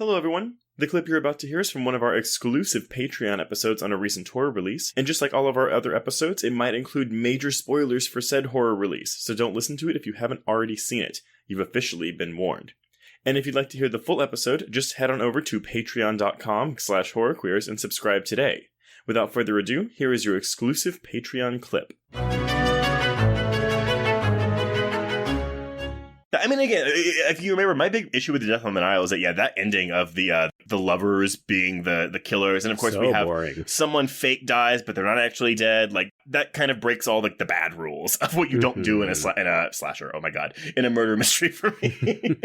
Hello everyone! The clip you're about to hear is from one of our exclusive Patreon episodes on a recent horror release, and just like all of our other episodes, it might include major spoilers for said horror release, so don't listen to it if you haven't already seen it. You've officially been warned. And if you'd like to hear the full episode, just head on over to patreon.com/horrorqueers and subscribe today. Without further ado, here is your exclusive Patreon clip. I mean, again, if you remember, my big issue with the Death on the Nile is that, that ending of the lovers being the killers, and of course we have someone fake dies, but they're not actually dead. Like, that kind of breaks all the bad rules of what you don't do in a slasher. Oh my god, in a murder mystery for me.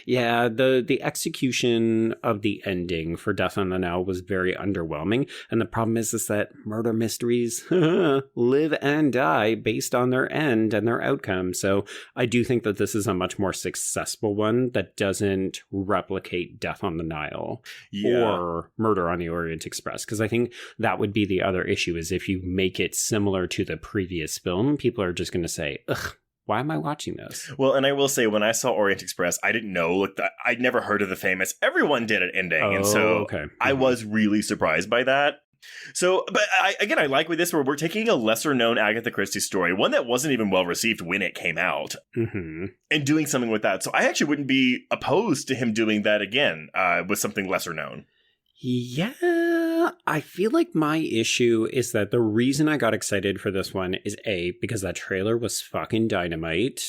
Yeah, the execution of the ending for Death on the Nile was very underwhelming, and the problem is that murder mysteries live and die based on their end and their outcome. So I do think that this is a much more successful one that doesn't replicate Death on the Nile or Murder on the Orient Express, because I think that would be the other issue, is if you make it similar to the previous film, people are just going to say, ugh, why am I watching this? Well, and I will say, when I saw Orient Express, I didn't know, I'd never heard of the famous everyone did it ending, and so I was really surprised by that. So, but I like with this, where we're taking a lesser-known Agatha Christie story, one that wasn't even well-received when it came out, and doing something with that. So I actually wouldn't be opposed to him doing that again with something lesser-known. Yeah, I feel like my issue is that the reason I got excited for this one is A, because that trailer was fucking dynamite.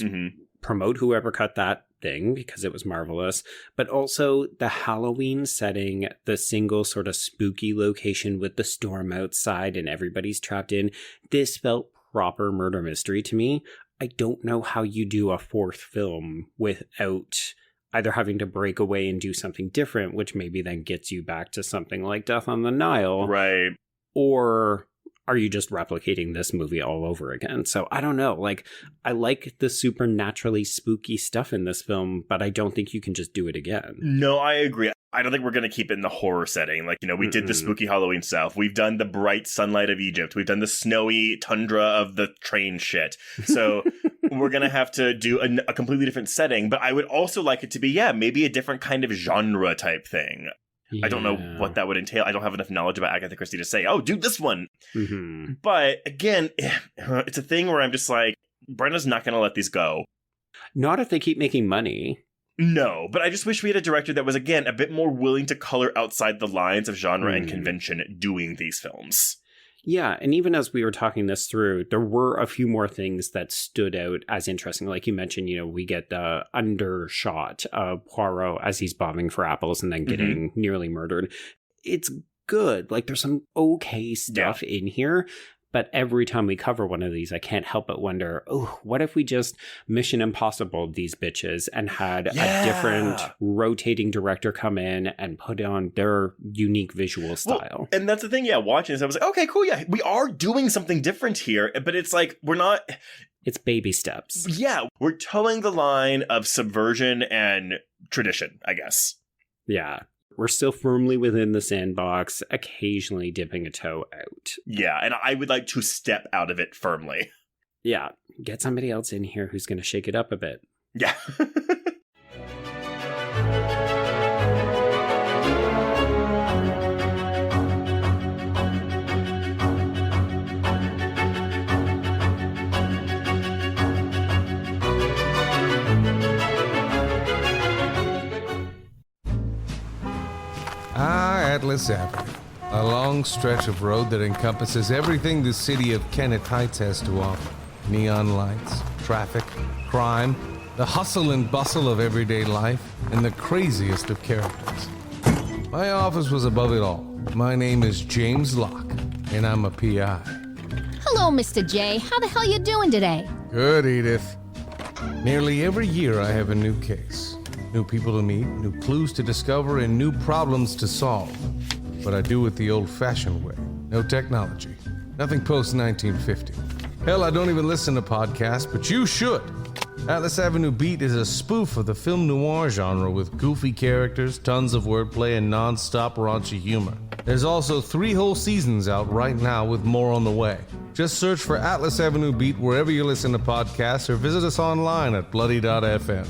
Promote whoever cut that thing, because it was marvelous, but also the Halloween setting, the single sort of spooky location with the storm outside and everybody's trapped in. This felt proper murder mystery to me. I don't know how you do a fourth film without either having to break away and do something different, which maybe then gets you back to something like Death on the Nile. Right. Or are you just replicating this movie all over again? So I don't know. Like, I like the supernaturally spooky stuff in this film, but I don't think you can just do it again. No, I agree. I don't think we're going to keep it in the horror setting. Like, we did the spooky Halloween stuff. We've done the bright sunlight of Egypt. We've done the snowy tundra of the train shit. So we're going to have to do a completely different setting. But I would also like it to be, maybe a different kind of genre type thing. Yeah. I don't know what that would entail. I don't have enough knowledge about Agatha Christie to say, oh, do this one. But again, it's a thing where I'm just like, Brenda's not going to let these go. Not if they keep making money. No, but I just wish we had a director that was, again, a bit more willing to color outside the lines of genre and convention doing these films. Yeah, and even as we were talking this through, there were a few more things that stood out as interesting. Like you mentioned, we get the undershot of Poirot as he's bombing for apples and then getting nearly murdered. It's good. Like, there's some okay stuff in here. But every time we cover one of these, I can't help but wonder, what if we just Mission Impossible these bitches and had a different rotating director come in and put on their unique visual style? Well, and that's the thing, watching this, I was like, okay, cool, we are doing something different here, but it's like, we're not... It's baby steps. Yeah, we're towing the line of subversion and tradition, I guess. Yeah. We're still firmly within the sandbox, occasionally dipping a toe out. Yeah, and I would like to step out of it firmly. Yeah, get somebody else in here who's going to shake it up a bit. Yeah. Atlas Avenue, a long stretch of road that encompasses everything the city of Kennet Heights has to offer. Neon lights, traffic, crime, the hustle and bustle of everyday life, and the craziest of characters. My office was above it all. My name is James Locke, and I'm a PI. Hello, Mr. J. How the hell you doing today? Good, Edith. Nearly every year I have a new case. New people to meet, new clues to discover, and new problems to solve. But I do it the old-fashioned way. No technology. Nothing post-1950. Hell, I don't even listen to podcasts, but you should. Atlas Avenue Beat is a spoof of the film noir genre with goofy characters, tons of wordplay, and non-stop raunchy humor. There's also 3 whole seasons out right now with more on the way. Just search for Atlas Avenue Beat wherever you listen to podcasts or visit us online at bloody.fm.